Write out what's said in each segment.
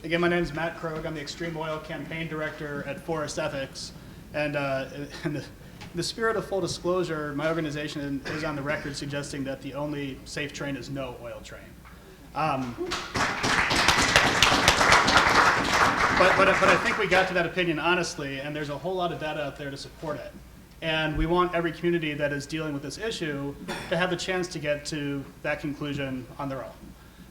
Again, my name is Matt Krogh. I'm the Extreme Oil Campaign Director at ForestEthics. And in the spirit of full disclosure, my organization is on the record suggesting that the only safe train is no oil train. But I think we got to that opinion honestly, and there's a whole lot of data out there to support it. And we want every community that is dealing with this issue to have the chance to get to that conclusion on their own.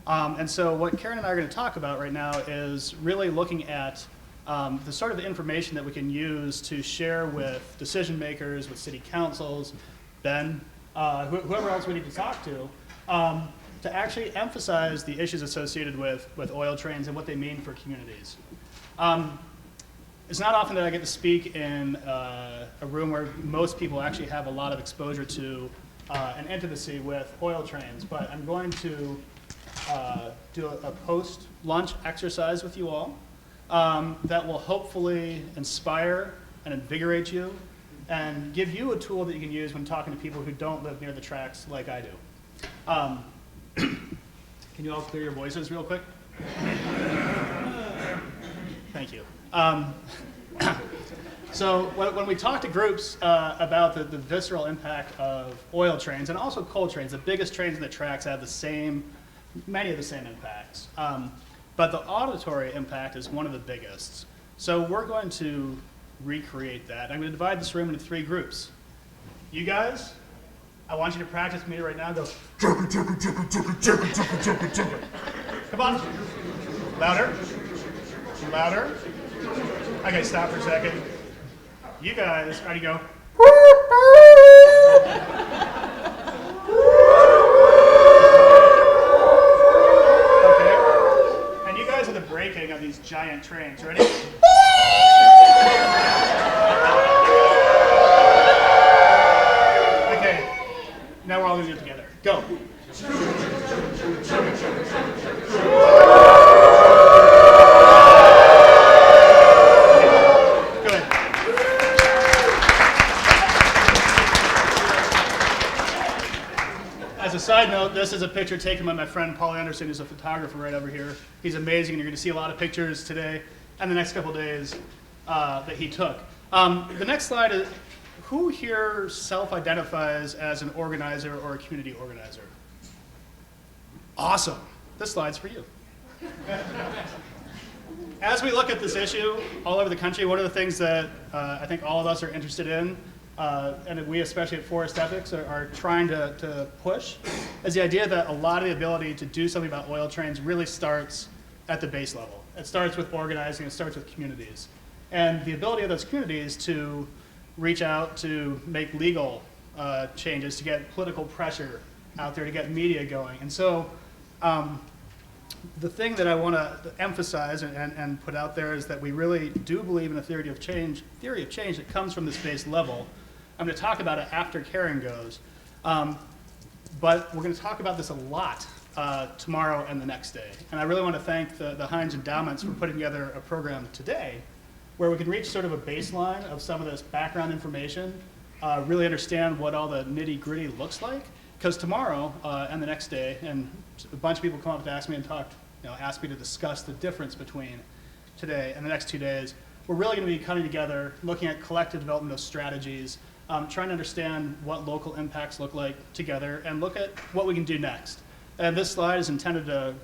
And so what Karen and I are going to talk about right now is really looking at the sort of information that we can use to share with decision makers, with city councils, Ben, whoever else we need to talk to actually emphasize the issues associated with oil trains and what they mean for communities. It's not often that I get to speak in a room where most people actually have a lot of exposure to an intimacy with oil trains, but I'm going to do a post-lunch exercise with you all that will hopefully inspire and invigorate you and give you a tool that you can use when talking to people who don't live near the tracks like I do. Can you all clear your voices real quick? Thank you. So when we talk to groups about the visceral impact of oil trains and also coal trains, the biggest trains in the tracks have many of the same impacts. But the auditory impact is one of the biggest. So we're going to recreate that. I'm going to divide this room into 3 groups. You guys, I want you to practice with me right now. Go, chugga, chugga, chugga, chugga, chugga, chugga, chugga, chugga. Come on. Louder. Louder. Okay, stop for a second. You guys, ready to go? Okay. And you guys are the braking of these giant trains. Ready? Okay. Now we're all going to do it together. Go. As a side note, this is a picture taken by my friend Paul Anderson, who's a photographer right over here. He's amazing, and you're going to see a lot of pictures today and the next couple days that he took. The next slide is, who here self-identifies as an organizer or a community organizer? Awesome. This slide's for you. As we look at this issue all over the country, one of the things that I think all of us are interested in, and we especially at ForestEthics are trying to push, is the idea that a lot of the ability to do something about oil trains really starts at the base level. It starts with organizing, it starts with communities. And the ability of those communities to reach out to make legal changes, to get political pressure out there, to get media going. And so the thing that I want to emphasize and put out there is that we really do believe in a theory of change that comes from this base level. I'm going to talk about it after Karen goes, but we're going to talk about this a lot tomorrow and the next day. And I really want to thank the Heinz Endowments for putting together a program today where we can reach sort of a baseline of some of this background information, really understand what all the nitty-gritty looks like, because tomorrow and the next day, and a bunch of people come up to ask me and ask me to discuss the difference between today and the next 2 days. We're really going to be coming together, looking at collective development of strategies, trying to understand what local impacts look like together, and look at what we can do next. And this slide is intended to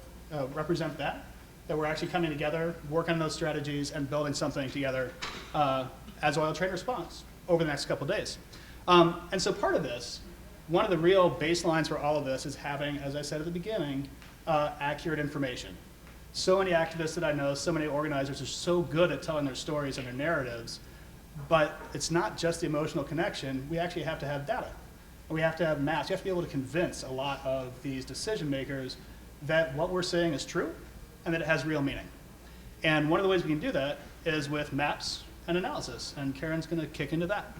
represent that we're actually coming together, working on those strategies, and building something together as Oil Train Response over the next couple of days. And so part of this, one of the real baselines for all of this is having, as I said at the beginning, accurate information. So many activists that I know, so many organizers are so good at telling their stories and their narratives, but it's not just the emotional connection. We actually have to have data. We have to have maps. You have to be able to convince a lot of these decision makers that what we're saying is true and that it has real meaning. And one of the ways we can do that is with maps and analysis, and Karen's going to kick into that.